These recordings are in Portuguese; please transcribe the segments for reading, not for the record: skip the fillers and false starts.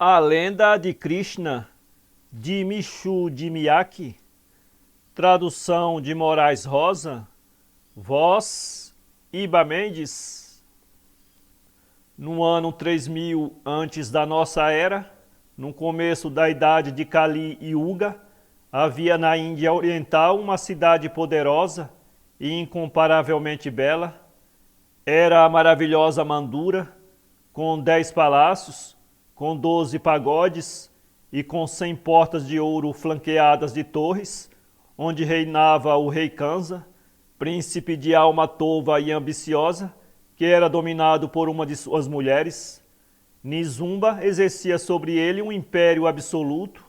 A lenda de Krishna, de Michu de Miyake, tradução de Moraes Rosa, voz Iba Mendes. No ano 3000 antes da nossa era, no começo da idade de Kali Yuga, havia na Índia Oriental uma cidade poderosa e incomparavelmente bela. Era a maravilhosa Mandura, com 10 palácios, com 12 pagodes e com 100 portas de ouro flanqueadas de torres, onde reinava o rei Kansa, príncipe de alma tova e ambiciosa, que era dominado por uma de suas mulheres. Nizumba exercia sobre ele um império absoluto,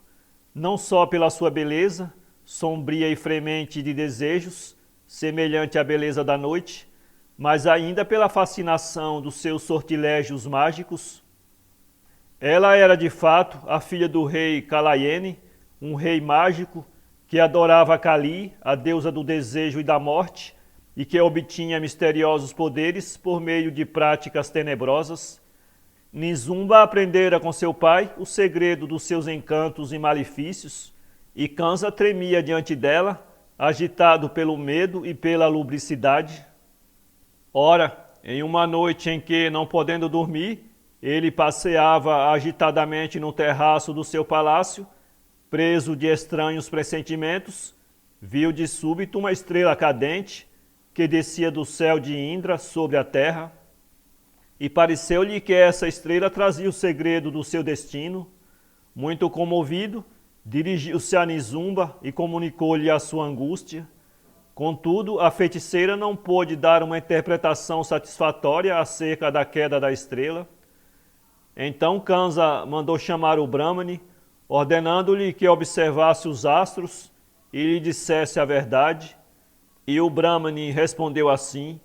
não só pela sua beleza, sombria e fremente de desejos, semelhante à beleza da noite, mas ainda pela fascinação dos seus sortilégios mágicos. Ela era de fato a filha do rei Kalayeni, um rei mágico que adorava Kali, a deusa do desejo e da morte, e que obtinha misteriosos poderes por meio de práticas tenebrosas. Nizumba aprendera com seu pai o segredo dos seus encantos e malefícios, e Kansa tremia diante dela, agitado pelo medo e pela lubricidade. Ora, em uma noite em que, não podendo dormir, ele passeava agitadamente no terraço do seu palácio, preso de estranhos pressentimentos, viu de súbito uma estrela cadente que descia do céu de Indra sobre a terra, e pareceu-lhe que essa estrela trazia o segredo do seu destino. Muito comovido, dirigiu-se a Nizumba e comunicou-lhe a sua angústia. Contudo, a feiticeira não pôde dar uma interpretação satisfatória acerca da queda da estrela. Então Kansa mandou chamar o Brahmane, ordenando-lhe que observasse os astros e lhe dissesse a verdade. E o Brahmane respondeu assim: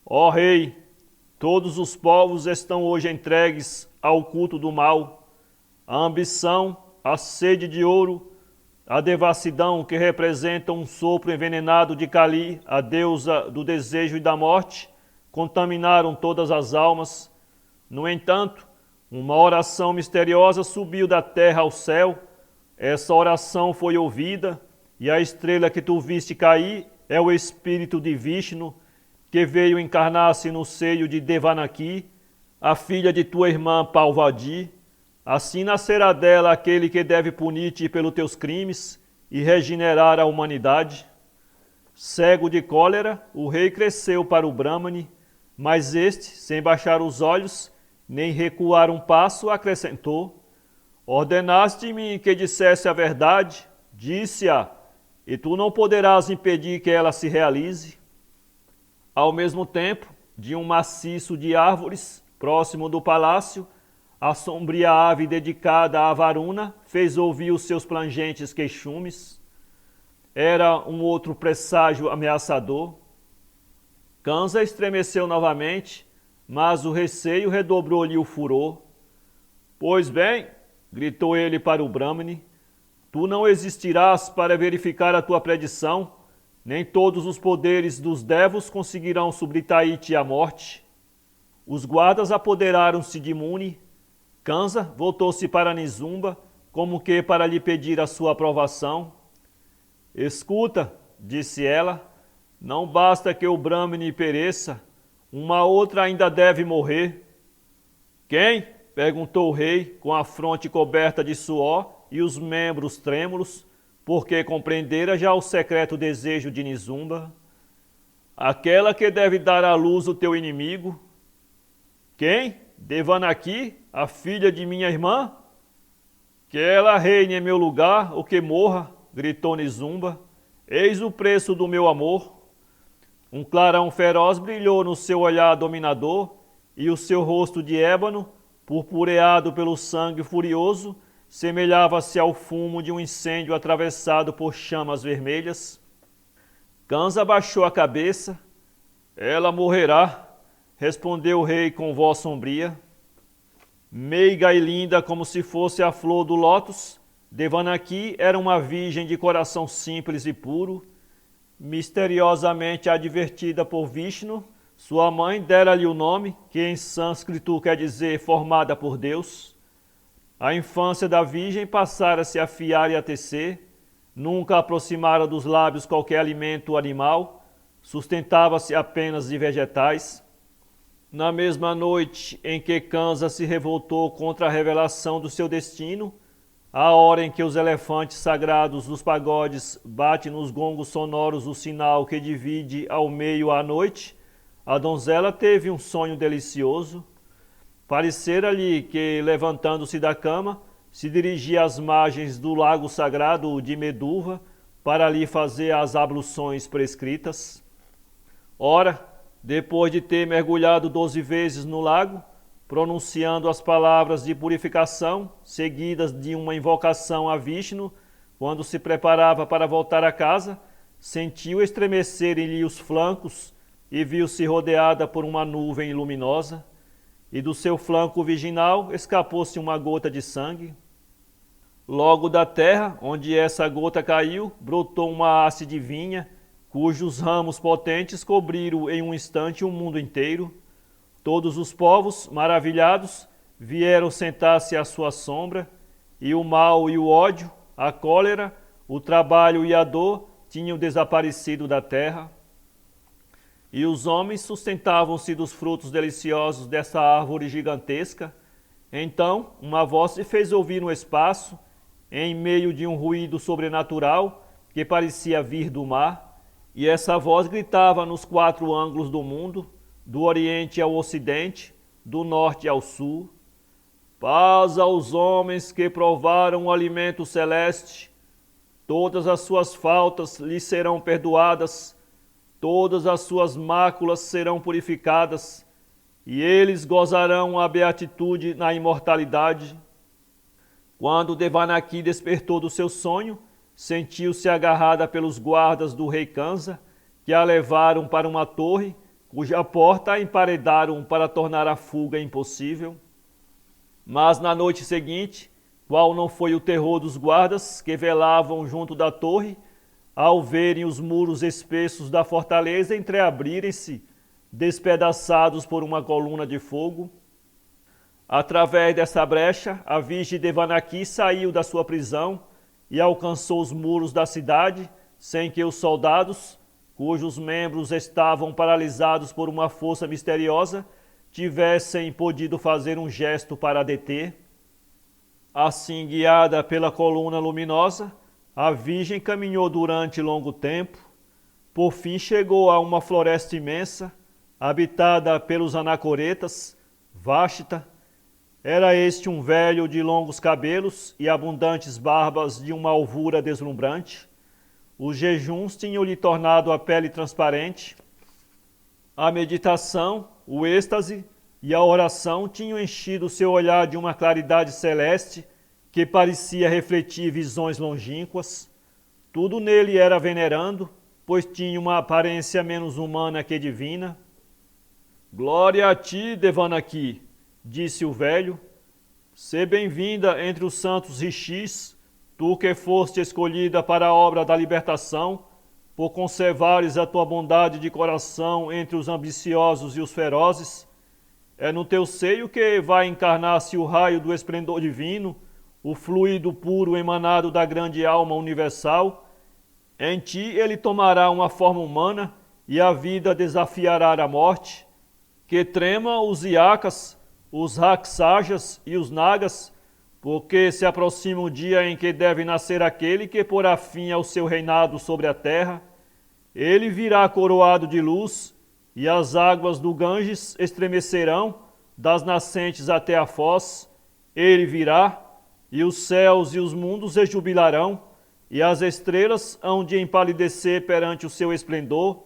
Ó rei, todos os povos estão hoje entregues ao culto do mal. A ambição, a sede de ouro, a devassidão que representa um sopro envenenado de Kali, a deusa do desejo e da morte, contaminaram todas as almas. No entanto, uma oração misteriosa subiu da terra ao céu. Essa oração foi ouvida, e a estrela que tu viste cair é o espírito de Vishnu, que veio encarnar-se no seio de Devanaki, a filha de tua irmã Parvati. Assim nascerá dela aquele que deve punir-te pelos teus crimes e regenerar a humanidade. Cego de cólera, o rei cresceu para o Brahmane, mas este, sem baixar os olhos, nem recuar um passo, acrescentou: Ordenaste-me que dissesse a verdade, disse-a, e tu não poderás impedir que ela se realize. Ao mesmo tempo, de um maciço de árvores, próximo do palácio, a sombria ave dedicada a Varuna fez ouvir os seus plangentes queixumes. Era um outro presságio ameaçador. Kansa estremeceu novamente, mas o receio redobrou-lhe o furor. Pois bem, gritou ele para o Brahmane, tu não existirás para verificar a tua predição, nem todos os poderes dos devos conseguirão subtrair-te a morte. Os guardas apoderaram-se de Muni. Kansa voltou-se para Nizumba, como que para lhe pedir a sua aprovação. Escuta, disse ela, não basta que o Brahmane pereça, uma outra ainda deve morrer. Quem? Perguntou o rei, com a fronte coberta de suor e os membros trêmulos, porque compreendera já o secreto desejo de Nizumba. Aquela que deve dar à luz o teu inimigo. Quem? Devanaki, a filha de minha irmã? Que ela reine em meu lugar ou que morra, gritou Nizumba. Eis o preço do meu amor. Um clarão feroz brilhou no seu olhar dominador, e o seu rosto de ébano, purpureado pelo sangue furioso, semelhava-se ao fumo de um incêndio atravessado por chamas vermelhas. Kansa baixou a cabeça. Ela morrerá, respondeu o rei com voz sombria. Meiga e linda como se fosse a flor do lótus, Devanaki era uma virgem de coração simples e puro. Misteriosamente advertida por Vishnu, sua mãe dera-lhe o nome, que em sânscrito quer dizer formada por Deus. A infância da Virgem passara a se afiar e a tecer, nunca aproximara dos lábios qualquer alimento animal, sustentava-se apenas de vegetais. Na mesma noite em que Kansa se revoltou contra a revelação do seu destino, a hora em que os elefantes sagrados dos pagodes batem nos gongos sonoros o sinal que divide ao meio a noite, a donzela teve um sonho delicioso. Parecera-lhe que, levantando-se da cama, se dirigia às margens do lago sagrado de Meduva para ali fazer as abluções prescritas. Ora, depois de ter mergulhado 12 vezes no lago, pronunciando as palavras de purificação, seguidas de uma invocação a Vishnu, quando se preparava para voltar a casa, sentiu estremecerem-lhe os flancos e viu-se rodeada por uma nuvem luminosa, e do seu flanco virginal escapou-se uma gota de sangue. Logo da terra, onde essa gota caiu, brotou uma haste de vinha, cujos ramos potentes cobriram em um instante o mundo inteiro. Todos os povos, maravilhados, vieram sentar-se à sua sombra, e o mal e o ódio, a cólera, o trabalho e a dor tinham desaparecido da terra. E os homens sustentavam-se dos frutos deliciosos dessa árvore gigantesca. Então, uma voz se fez ouvir no espaço, em meio de um ruído sobrenatural que parecia vir do mar, e essa voz gritava nos 4 ângulos do mundo, do Oriente ao Ocidente, do Norte ao Sul: paz aos homens que provaram o alimento celeste, todas as suas faltas lhes serão perdoadas, todas as suas máculas serão purificadas, e eles gozarão a beatitude na imortalidade. Quando Devanaki despertou do seu sonho, sentiu-se agarrada pelos guardas do rei Kansa, que a levaram para uma torre, cuja porta a emparedaram para tornar a fuga impossível. Mas na noite seguinte, qual não foi o terror dos guardas que velavam junto da torre, ao verem os muros espessos da fortaleza entreabrirem-se, despedaçados por uma coluna de fogo. Através dessa brecha, a Virgem Devanaki saiu da sua prisão e alcançou os muros da cidade, sem que os soldados, cujos membros estavam paralisados por uma força misteriosa, tivessem podido fazer um gesto para a deter. Assim, guiada pela coluna luminosa, a Virgem caminhou durante longo tempo. Por fim chegou a uma floresta imensa, habitada pelos anacoretas. Vashta era este um velho de longos cabelos e abundantes barbas de uma alvura deslumbrante. Os jejuns tinham-lhe tornado a pele transparente. A meditação, o êxtase e a oração tinham enchido seu olhar de uma claridade celeste que parecia refletir visões longínquas. Tudo nele era venerando, pois tinha uma aparência menos humana que divina. Glória a ti, Devanaki, disse o velho. Sê bem-vinda entre os santos rishis, tu que foste escolhida para a obra da libertação, por conservares a tua bondade de coração entre os ambiciosos e os ferozes. É no teu seio que vai encarnar-se o raio do esplendor divino, o fluido puro emanado da grande alma universal. Em ti ele tomará uma forma humana e a vida desafiará a morte. Que trema os Yakas, os Raksajas e os Nagas, porque se aproxima o dia em que deve nascer aquele que porá fim ao seu reinado sobre a terra. Ele virá coroado de luz, e as águas do Ganges estremecerão, das nascentes até a foz. Ele virá, e os céus e os mundos rejubilarão, e as estrelas hão de empalidecer perante o seu esplendor,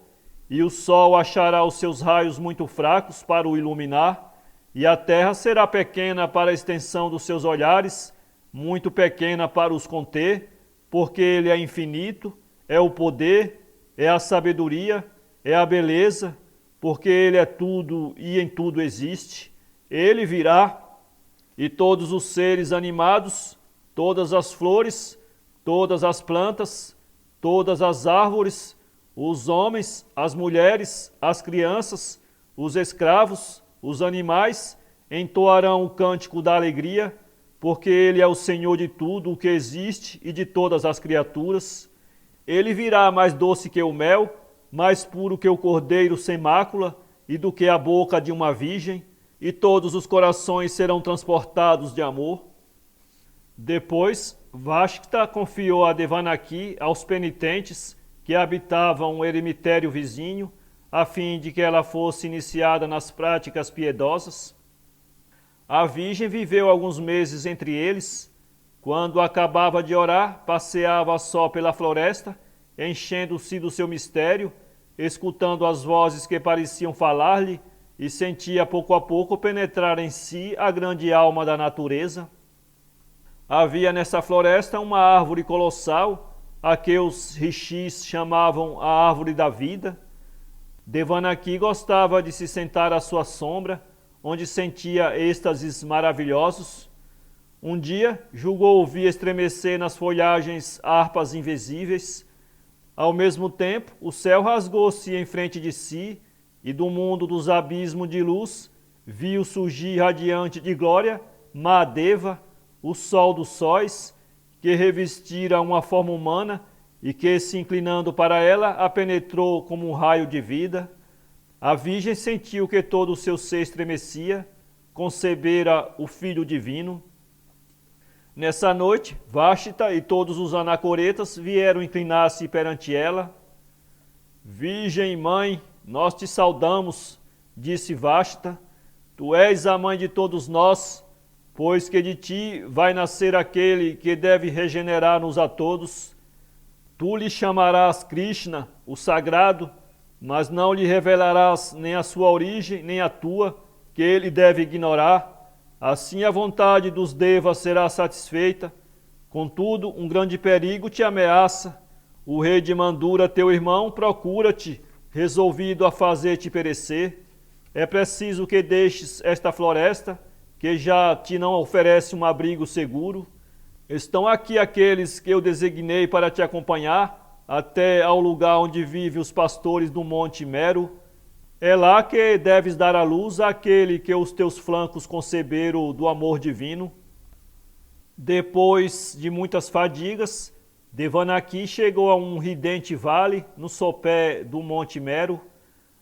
e o sol achará os seus raios muito fracos para o iluminar, e a terra será pequena para a extensão dos seus olhares, muito pequena para os conter, porque ele é infinito, é o poder, é a sabedoria, é a beleza, porque ele é tudo e em tudo existe. Ele virá, e todos os seres animados, todas as flores, todas as plantas, todas as árvores, os homens, as mulheres, as crianças, os escravos, os animais, entoarão o cântico da alegria, porque Ele é o Senhor de tudo o que existe e de todas as criaturas. Ele virá mais doce que o mel, mais puro que o cordeiro sem mácula e do que a boca de uma virgem, e todos os corações serão transportados de amor. Depois, Vashta confiou a Devanaki aos penitentes que habitavam o eremitério vizinho, a fim de que ela fosse iniciada nas práticas piedosas. A virgem viveu alguns meses entre eles. Quando acabava de orar, passeava só pela floresta, enchendo-se do seu mistério, escutando as vozes que pareciam falar-lhe, e sentia pouco a pouco penetrar em si a grande alma da natureza. Havia nessa floresta uma árvore colossal, a que os rishis chamavam a árvore da vida. Devanaki gostava de se sentar à sua sombra, onde sentia êxtases maravilhosos. Um dia, julgou ouvir estremecer nas folhagens harpas invisíveis. Ao mesmo tempo, o céu rasgou-se em frente de si, e do mundo dos abismos de luz, viu surgir radiante de glória Mahadeva, o sol dos sóis, que revestira uma forma humana e que, se inclinando para ela, a penetrou como um raio de vida. A virgem sentiu que todo o seu ser estremecia, concebera o Filho Divino. Nessa noite, Vashta e todos os anacoretas vieram inclinar-se perante ela. Virgem Mãe, nós te saudamos, disse Vashta, tu és a mãe de todos nós, pois que de ti vai nascer aquele que deve regenerar-nos a todos. Tu lhe chamarás Krishna, o sagrado, mas não lhe revelarás nem a sua origem, nem a tua, que ele deve ignorar. Assim a vontade dos devas será satisfeita. Contudo, um grande perigo te ameaça. O rei de Mandura, teu irmão, procura-te, resolvido a fazer-te perecer. É preciso que deixes esta floresta, que já te não oferece um abrigo seguro. Estão aqui aqueles que eu designei para te acompanhar, até ao lugar onde vivem os pastores do Monte Mero. É lá que deves dar à luz àquele que os teus flancos conceberam do amor divino. Depois de muitas fadigas, Devanaki chegou a um ridente vale no sopé do Monte Mero.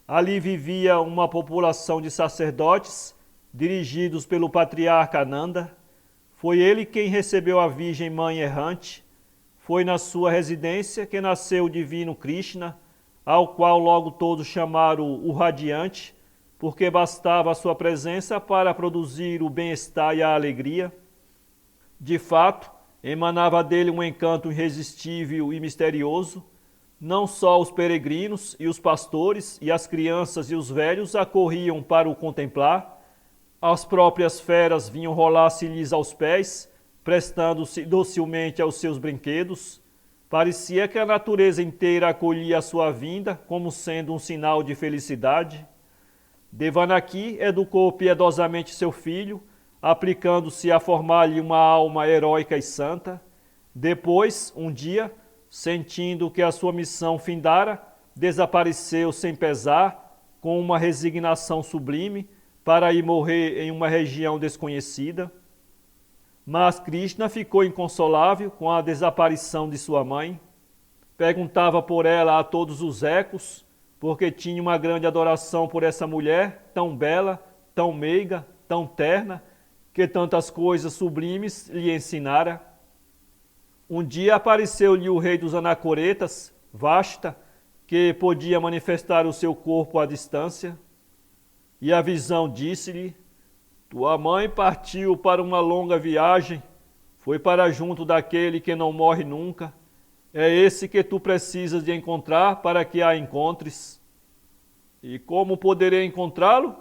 Ali vivia uma população de sacerdotes, dirigidos pelo patriarca Ananda. Foi ele quem recebeu a Virgem Mãe errante. Foi na sua residência que nasceu o divino Krishna, ao qual logo todos chamaram o Radiante, porque bastava a sua presença para produzir o bem-estar e a alegria. De fato, emanava dele um encanto irresistível e misterioso. Não só os peregrinos e os pastores e as crianças e os velhos acorriam para o contemplar, as próprias feras vinham rolar-se-lhes aos pés, prestando-se docilmente aos seus brinquedos. Parecia que a natureza inteira acolhia a sua vinda como sendo um sinal de felicidade. Devanaki educou piedosamente seu filho, aplicando-se a formar-lhe uma alma heróica e santa. Depois, um dia, sentindo que a sua missão findara, desapareceu sem pesar, com uma resignação sublime, para ir morrer em uma região desconhecida. Mas Krishna ficou inconsolável com a desaparição de sua mãe. Perguntava por ela a todos os ecos, porque tinha uma grande adoração por essa mulher, tão bela, tão meiga, tão terna, que tantas coisas sublimes lhe ensinara. Um dia apareceu-lhe o rei dos anacoretas, Vashta, que podia manifestar o seu corpo à distância. E a visão disse-lhe: tua mãe partiu para uma longa viagem, foi para junto daquele que não morre nunca. É esse que tu precisas de encontrar para que a encontres. E como poderei encontrá-lo?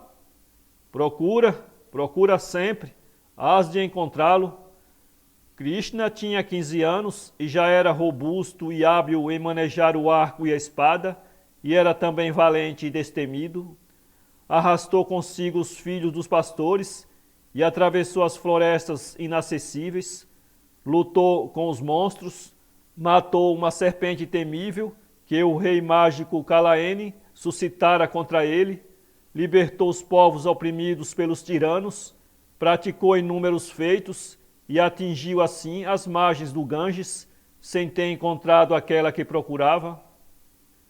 Procura sempre, hás de encontrá-lo. Krishna tinha 15 anos e já era robusto e hábil em manejar o arco e a espada, e era também valente e destemido. Arrastou consigo os filhos dos pastores e atravessou as florestas inacessíveis, lutou com os monstros, matou uma serpente temível que o rei mágico Kalaene suscitara contra ele, libertou os povos oprimidos pelos tiranos, praticou inúmeros feitos e atingiu assim as margens do Ganges, sem ter encontrado aquela que procurava.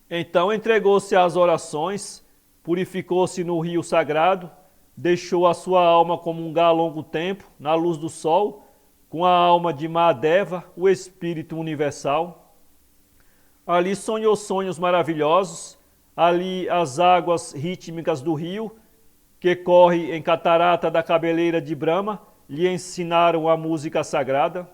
Então entregou-se às orações, purificou-se no rio sagrado, deixou a sua alma comungar longo tempo na luz do sol, com a alma de Mahadeva, o Espírito Universal. Ali sonhou sonhos maravilhosos, ali as águas rítmicas do rio, que corre em catarata da cabeleira de Brahma, lhe ensinaram a música sagrada.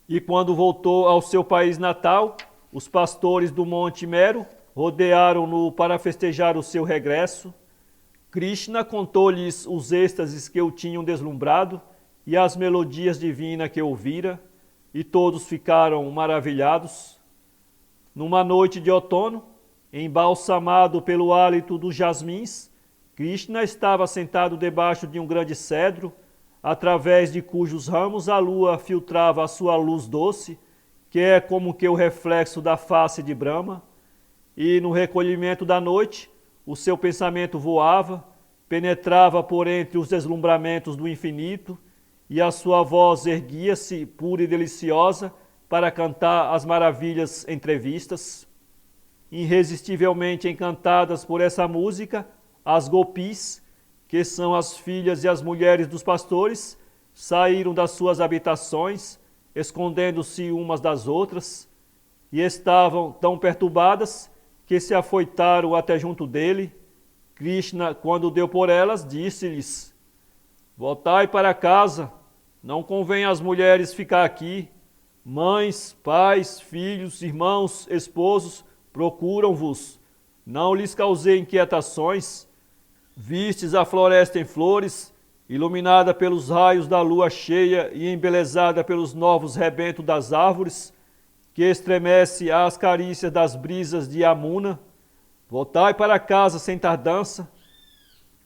E quando voltou ao seu país natal, os pastores do Monte Mero rodearam-no para festejar o seu regresso. Krishna contou-lhes os êxtases que o tinham deslumbrado e as melodias divinas que ouvira, e todos ficaram maravilhados. Numa noite de outono, embalsamado pelo hálito dos jasmins, Krishna estava sentado debaixo de um grande cedro, através de cujos ramos a lua filtrava a sua luz doce, que é como que o reflexo da face de Brahma, e no recolhimento da noite, o seu pensamento voava, penetrava por entre os deslumbramentos do infinito, e a sua voz erguia-se pura e deliciosa para cantar as maravilhas entrevistas. Irresistivelmente encantadas por essa música, as gopis, que são as filhas e as mulheres dos pastores, saíram das suas habitações, escondendo-se umas das outras, e estavam tão perturbadas que se afoitaram até junto dele. Krishna, quando deu por elas, disse-lhes: voltai para casa, não convém às mulheres ficar aqui. Mães, pais, filhos, irmãos, esposos procuram-vos. Não lhes causei inquietações. Vistes a floresta em flores, iluminada pelos raios da lua cheia e embelezada pelos novos rebentos das árvores, que estremece às carícias das brisas de Yamuna. Voltai para casa sem tardança.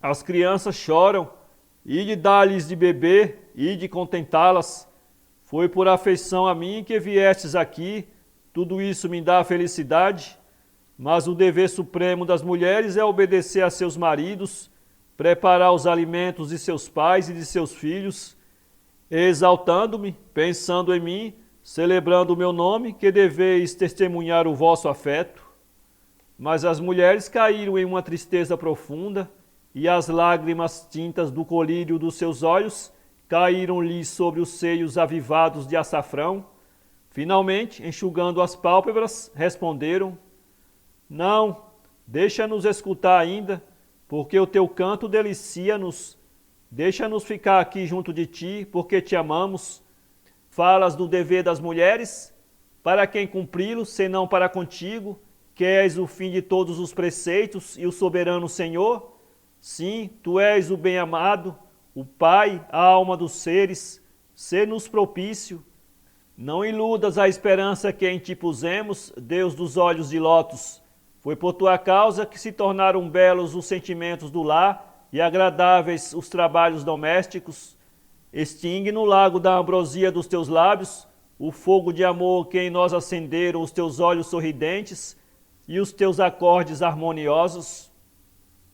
As crianças choram, ide dar-lhes de beber, ide contentá-las. Foi por afeição a mim que viestes aqui, tudo isso me dá felicidade. Mas o dever supremo das mulheres é obedecer a seus maridos, preparar os alimentos de seus pais e de seus filhos, exaltando-me, pensando em mim, celebrando o meu nome, que deveis testemunhar o vosso afeto. Mas as mulheres caíram em uma tristeza profunda, e as lágrimas tintas do colírio dos seus olhos caíram-lhes sobre os seios avivados de açafrão. Finalmente, enxugando as pálpebras, responderam: não, deixa-nos escutar ainda, porque o teu canto delicia-nos. Deixa-nos ficar aqui junto de ti, porque te amamos. Falas do dever das mulheres? Para quem cumpri-lo, senão para contigo, que és o fim de todos os preceitos e o soberano Senhor? Sim, tu és o bem-amado, o Pai, a alma dos seres. Sê-nos propício. Não iludas a esperança que em ti pusemos, Deus dos olhos de lótus. Foi por tua causa que se tornaram belos os sentimentos do lar e agradáveis os trabalhos domésticos. Extingue no lago da ambrosia dos teus lábios o fogo de amor que em nós acenderam os teus olhos sorridentes e os teus acordes harmoniosos.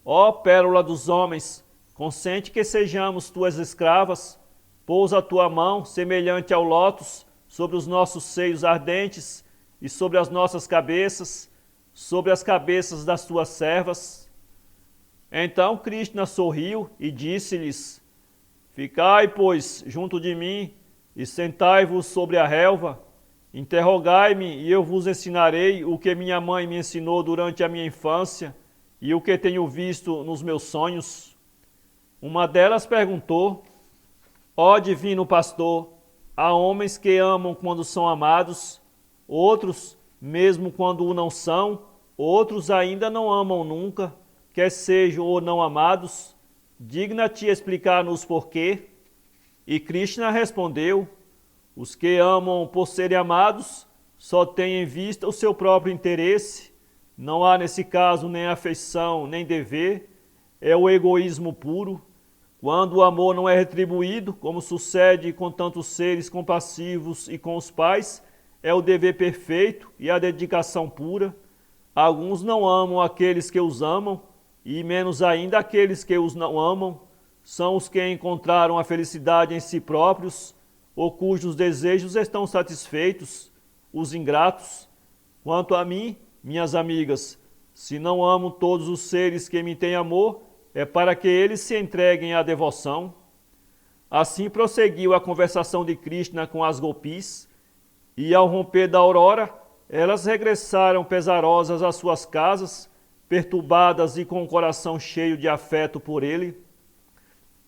Ó pérola dos homens, consente que sejamos tuas escravas, pousa a tua mão, semelhante ao lótus, sobre os nossos seios ardentes e sobre as nossas cabeças, sobre as cabeças das tuas servas. Então Krishna sorriu e disse-lhes: ficai, pois, junto de mim, e sentai-vos sobre a relva. Interrogai-me, e eu vos ensinarei o que minha mãe me ensinou durante a minha infância, e o que tenho visto nos meus sonhos. Uma delas perguntou: ó divino pastor, há homens que amam quando são amados, outros, mesmo quando o não são, outros ainda não amam nunca, quer sejam ou não amados. Digna-te explicar-nos porquê. E Krishna respondeu: os que amam por serem amados só têm em vista o seu próprio interesse. Não há nesse caso nem afeição, nem dever. É o egoísmo puro. Quando o amor não é retribuído, como sucede com tantos seres compassivos e com os pais, é o dever perfeito e a dedicação pura. Alguns não amam aqueles que os amam, e menos ainda aqueles que os não amam. São os que encontraram a felicidade em si próprios, ou cujos desejos estão satisfeitos, os ingratos. Quanto a mim, minhas amigas, se não amo todos os seres que me têm amor, é para que eles se entreguem à devoção. Assim prosseguiu a conversação de Krishna com as gopis, e ao romper da aurora, elas regressaram pesarosas às suas casas, perturbadas e com o coração cheio de afeto por ele.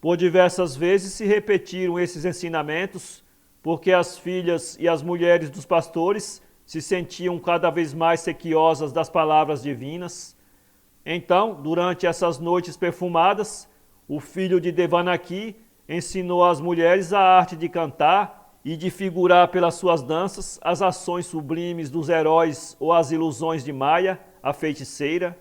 Por diversas vezes se repetiram esses ensinamentos, porque as filhas e as mulheres dos pastores se sentiam cada vez mais sequiosas das palavras divinas. Então, durante essas noites perfumadas, o filho de Devanaki ensinou às mulheres a arte de cantar e de figurar pelas suas danças as ações sublimes dos heróis ou as ilusões de Maya, a feiticeira.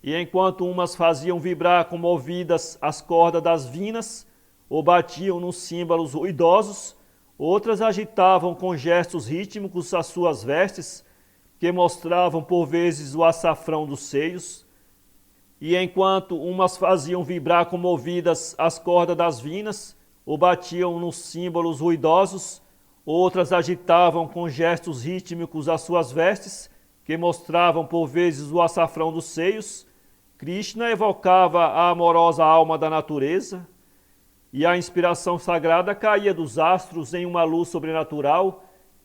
E enquanto umas faziam vibrar comovidas as cordas das vinas, ou batiam nos símbolos ruidosos, outras agitavam com gestos rítmicos as suas vestes, que mostravam por vezes o açafrão dos seios. E enquanto umas faziam vibrar comovidas as cordas das vinas, ou batiam nos símbolos ruidosos, outras agitavam com gestos rítmicos as suas vestes, que mostravam por vezes o açafrão dos seios. Krishna evocava a amorosa alma da natureza, e a inspiração sagrada caía dos astros em uma luz sobrenatural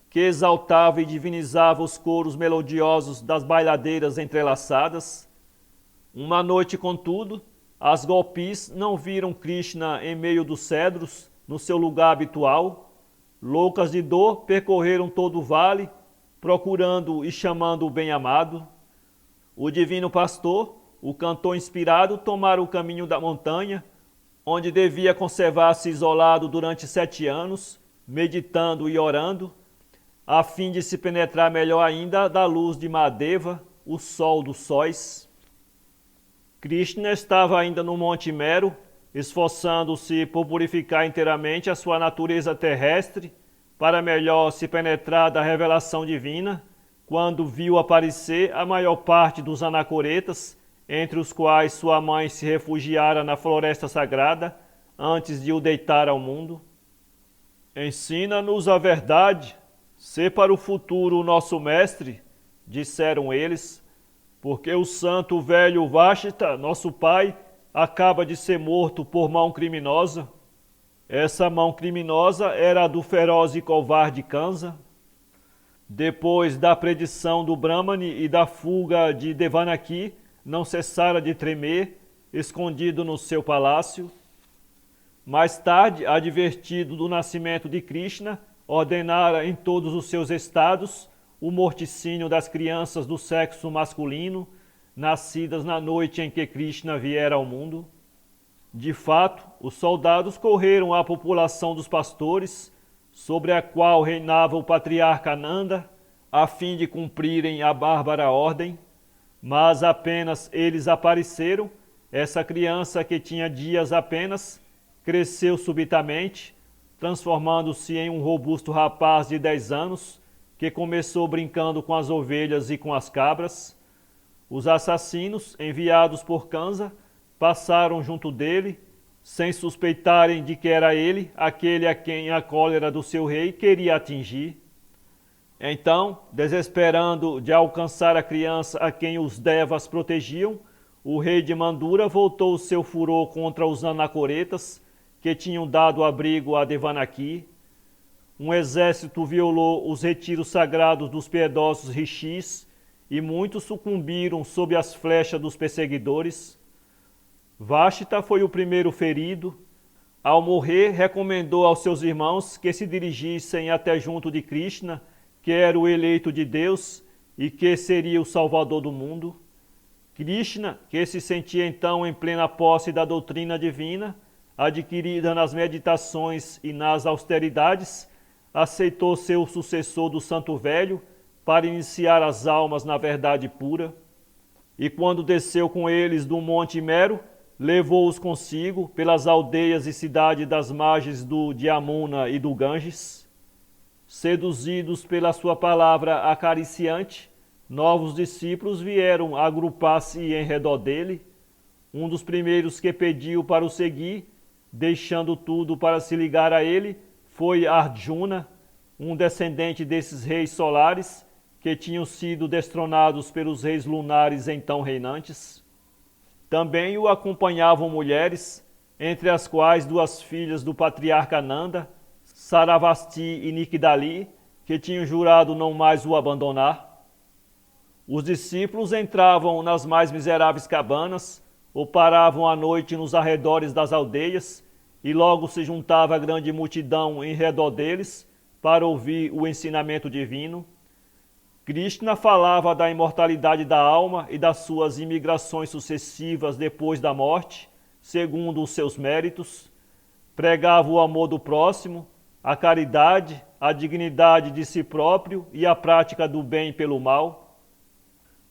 que exaltava e divinizava os coros melodiosos das bailadeiras entrelaçadas. Uma noite, contudo, as gopis não viram Krishna em meio dos cedros, no seu lugar habitual. Loucas de dor, percorreram todo o vale, procurando e chamando o bem-amado. O divino pastor, o cantor inspirado, tomara o caminho da montanha, onde devia conservar-se isolado durante 7 anos, meditando e orando, a fim de se penetrar melhor ainda da luz de Mahadeva, o sol dos sóis. Krishna estava ainda no Monte Mero, esforçando-se por purificar inteiramente a sua natureza terrestre, para melhor se penetrar da revelação divina, quando viu aparecer a maior parte dos anacoretas, entre os quais sua mãe se refugiara na floresta sagrada, antes de o deitar ao mundo. Ensina-nos a verdade, sê para o futuro o nosso mestre, disseram eles, porque o santo velho Vashta, nosso pai, acaba de ser morto por mão criminosa. Essa mão criminosa era a do feroz e covarde Kansa. Depois da predição do Brahmani e da fuga de Devanaki, não cessara de tremer, escondido no seu palácio. Mais tarde, advertido do nascimento de Krishna, ordenara em todos os seus estados o morticínio das crianças do sexo masculino, nascidas na noite em que Krishna viera ao mundo. De fato, os soldados correram à população dos pastores, sobre a qual reinava o patriarca Ananda, a fim de cumprirem a bárbara ordem, mas apenas eles apareceram, essa criança que tinha dias apenas, cresceu subitamente, transformando-se em um robusto rapaz de 10 anos, que começou brincando com as ovelhas e com as cabras. Os assassinos, enviados por Kansa, passaram junto dele, sem suspeitarem de que era ele aquele a quem a cólera do seu rei queria atingir. Então, desesperando de alcançar a criança a quem os devas protegiam, o rei de Mandura voltou o seu furor contra os anacoretas, que tinham dado abrigo a Devanaki. Um exército violou os retiros sagrados dos piedosos rishis, e muitos sucumbiram sob as flechas dos perseguidores. Vashta foi o primeiro ferido. Ao morrer, recomendou aos seus irmãos que se dirigissem até junto de Krishna, que era o eleito de Deus e que seria o salvador do mundo. Krishna, que se sentia então em plena posse da doutrina divina, adquirida nas meditações e nas austeridades, aceitou ser o sucessor do Santo Velho para iniciar as almas na verdade pura. E quando desceu com eles do Monte Mero, levou-os consigo pelas aldeias e cidades das margens do Yamuna e do Ganges. Seduzidos pela sua palavra acariciante, novos discípulos vieram agrupar-se em redor dele. Um dos primeiros que pediu para o seguir, deixando tudo para se ligar a ele, foi Arjuna, um descendente desses reis solares que tinham sido destronados pelos reis lunares então reinantes. Também o acompanhavam mulheres, entre as quais duas filhas do patriarca Nanda, Saravasti e Nikdali, que tinham jurado não mais o abandonar. Os discípulos entravam nas mais miseráveis cabanas ou paravam à noite nos arredores das aldeias, e logo se juntava a grande multidão em redor deles para ouvir o ensinamento divino. Krishna falava da imortalidade da alma e das suas imigrações sucessivas depois da morte, segundo os seus méritos. Pregava o amor do próximo, a caridade, a dignidade de si próprio e a prática do bem pelo mal.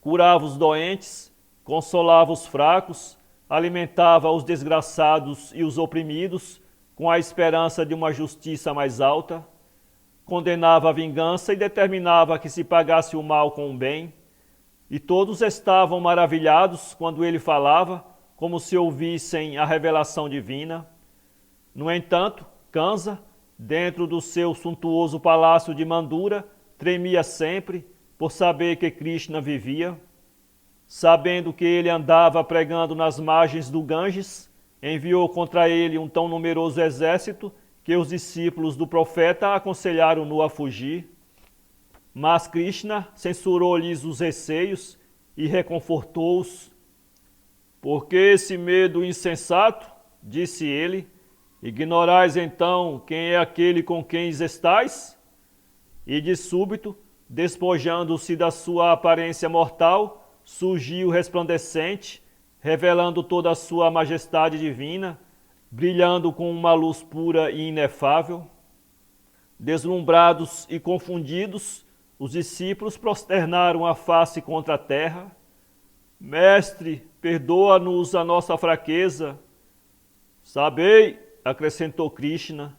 Curava os doentes, consolava os fracos, alimentava os desgraçados e os oprimidos com a esperança de uma justiça mais alta. Condenava a vingança e determinava que se pagasse o mal com o bem. E todos estavam maravilhados quando ele falava, como se ouvissem a revelação divina. No entanto, Kansa, dentro do seu suntuoso palácio de Mandura, tremia sempre por saber que Krishna vivia. Sabendo que ele andava pregando nas margens do Ganges, enviou contra ele um tão numeroso exército que os discípulos do profeta aconselharam-no a fugir. Mas Krishna censurou-lhes os receios e reconfortou-os. Por que esse medo insensato? Disse ele. Ignorais então quem é aquele com quem estais? E de súbito, despojando-se da sua aparência mortal, surgiu resplandecente, revelando toda a sua majestade divina, brilhando com uma luz pura e inefável. Deslumbrados e confundidos, os discípulos prosternaram a face contra a terra. Mestre, perdoa-nos a nossa fraqueza. Sabei, acrescentou Krishna,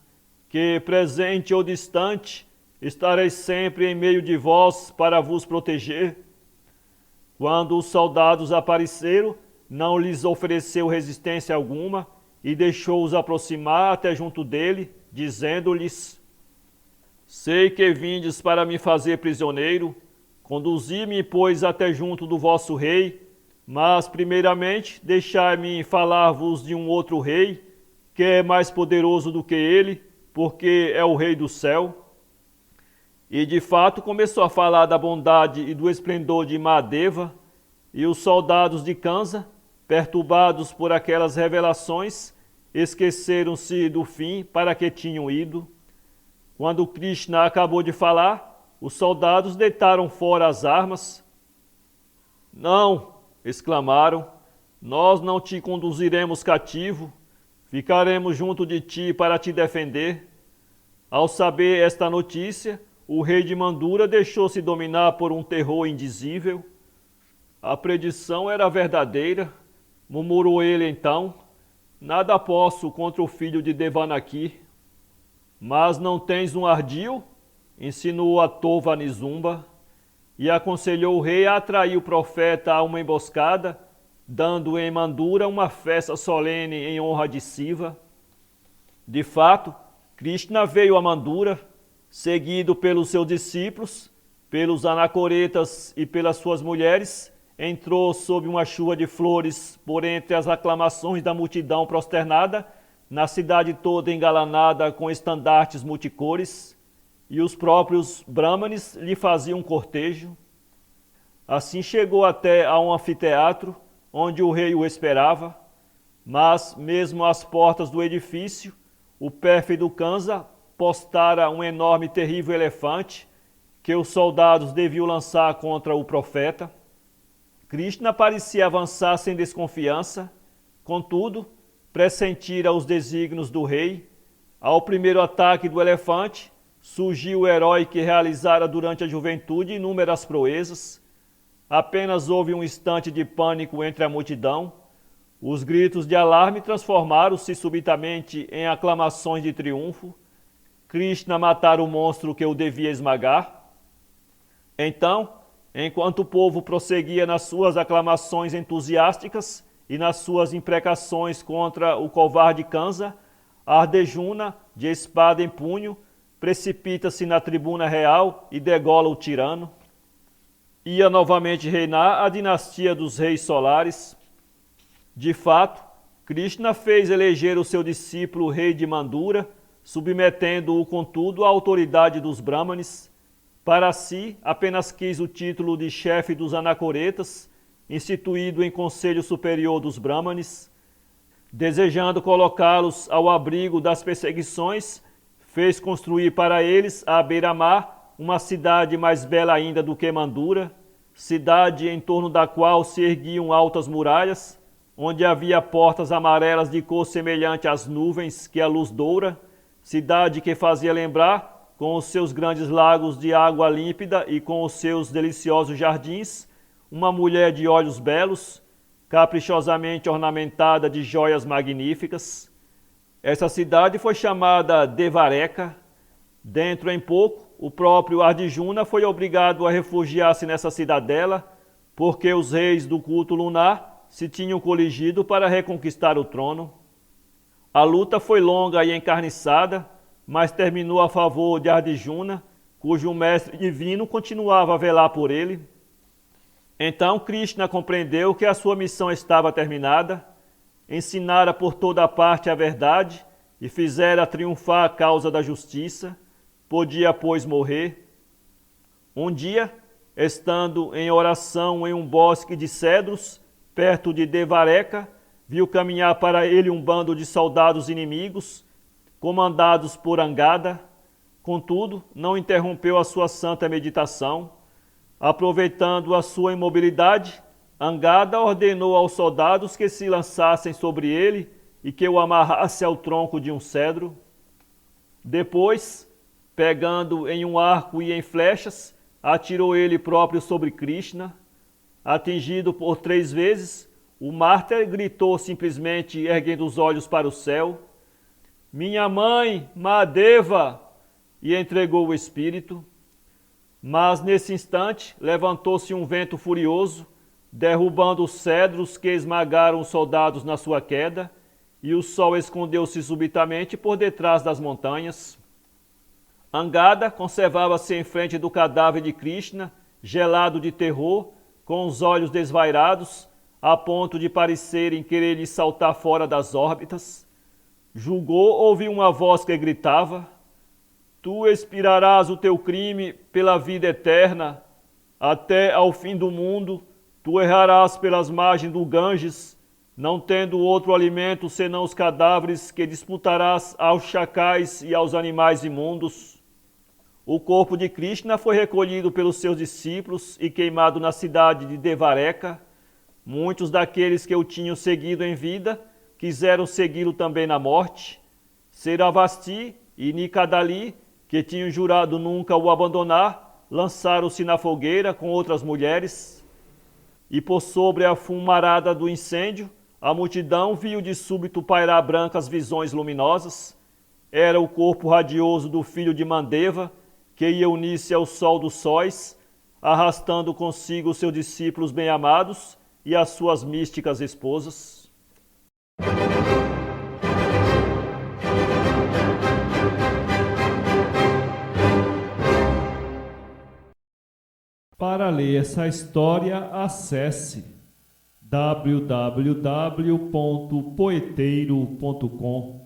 que presente ou distante, estarei sempre em meio de vós para vos proteger. Quando os soldados apareceram, não lhes ofereceu resistência alguma e deixou-os aproximar até junto dele, dizendo-lhes: Sei que vindes para me fazer prisioneiro, conduzi-me, pois, até junto do vosso rei, mas, primeiramente, deixai-me falar-vos de um outro rei, que é mais poderoso do que ele, porque é o rei do céu. E de fato começou a falar da bondade e do esplendor de Mahadeva, e os soldados de Kansa, perturbados por aquelas revelações, esqueceram-se do fim para que tinham ido. Quando Krishna acabou de falar, os soldados deitaram fora as armas. Não, exclamaram, nós não te conduziremos cativo, ficaremos junto de ti para te defender. Ao saber esta notícia, o rei de Mandura deixou-se dominar por um terror indizível. A predição era verdadeira, murmurou ele então. Nada posso contra o filho de Devanaki. Mas não tens um ardil? Insinuou a Tova Nizumba, e aconselhou o rei a atrair o profeta a uma emboscada, dando em Mandura uma festa solene em honra de Siva. De fato, Krishna veio a Mandura, seguido pelos seus discípulos, pelos anacoretas e pelas suas mulheres, entrou sob uma chuva de flores por entre as aclamações da multidão prosternada, na cidade toda engalanada com estandartes multicores, e os próprios brahmanes lhe faziam cortejo. Assim chegou até a um anfiteatro, onde o rei o esperava, mas mesmo às portas do edifício, o pérfido Kansa postara um enorme e terrível elefante que os soldados deviam lançar contra o profeta. Krishna parecia avançar sem desconfiança, contudo, pressentira os desígnios do rei. Ao primeiro ataque do elefante, surgiu o herói que realizara durante a juventude inúmeras proezas. Apenas houve um instante de pânico entre a multidão. Os gritos de alarme transformaram-se subitamente em aclamações de triunfo. Krishna matara o monstro que o devia esmagar. Então, enquanto o povo prosseguia nas suas aclamações entusiásticas e nas suas imprecações contra o covarde Kansa, Ardejuna, de espada em punho, precipita-se na tribuna real e degola o tirano. Ia novamente reinar a dinastia dos reis solares. De fato, Krishna fez eleger o seu discípulo rei de Mandura, submetendo-o, contudo, à autoridade dos Brahmanes. Para si, apenas quis o título de chefe dos anacoretas, instituído em conselho superior dos Brahmanes. Desejando colocá-los ao abrigo das perseguições, fez construir para eles, à beira-mar, uma cidade mais bela ainda do que Mandura, cidade em torno da qual se erguiam altas muralhas, onde havia portas amarelas de cor semelhante às nuvens que a luz doura, cidade que fazia lembrar, com os seus grandes lagos de água límpida e com os seus deliciosos jardins, uma mulher de olhos belos, caprichosamente ornamentada de joias magníficas. Essa cidade foi chamada Devareka. Dentro em pouco, o próprio Ardijuna foi obrigado a refugiar-se nessa cidadela, porque os reis do culto lunar se tinham coligido para reconquistar o trono. A luta foi longa e encarniçada, mas terminou a favor de Ardijuna, cujo mestre divino continuava a velar por ele. Então Krishna compreendeu que a sua missão estava terminada, ensinara por toda parte a verdade e fizera triunfar a causa da justiça. Podia, pois, morrer. Um dia, estando em oração em um bosque de cedros, perto de Devareka, viu caminhar para ele um bando de soldados inimigos, comandados por Angada. Contudo, não interrompeu a sua santa meditação. Aproveitando a sua imobilidade, Angada ordenou aos soldados que se lançassem sobre ele e que o amarrasse ao tronco de um cedro. Depois, pegando em um arco e em flechas, atirou ele próprio sobre Krishna. Atingido por 3 vezes, o mártir gritou simplesmente, erguendo os olhos para o céu: "Minha mãe, Mahadeva!" e entregou o espírito. Mas nesse instante levantou-se um vento furioso, derrubando os cedros que esmagaram os soldados na sua queda, e o sol escondeu-se subitamente por detrás das montanhas. Angada conservava-se em frente do cadáver de Krishna, gelado de terror, com os olhos desvairados, a ponto de parecerem querer lhe saltar fora das órbitas. Julgou ouvir uma voz que gritava: "Tu expirarás o teu crime pela vida eterna. Até ao fim do mundo, tu errarás pelas margens do Ganges, não tendo outro alimento senão os cadáveres que disputarás aos chacais e aos animais imundos." O corpo de Krishna foi recolhido pelos seus discípulos e queimado na cidade de Devareka. Muitos daqueles que o tinham seguido em vida quiseram segui-lo também na morte. Seravasti e Nikadali, que tinham jurado nunca o abandonar, lançaram-se na fogueira com outras mulheres. E por sobre a fumarada do incêndio, a multidão viu de súbito pairar brancas visões luminosas. Era o corpo radioso do filho de Mandeva, que ia unir-se ao sol dos sóis, arrastando consigo os seus discípulos bem-amados e as suas místicas esposas. Para ler essa história, acesse www.poeteiro.com.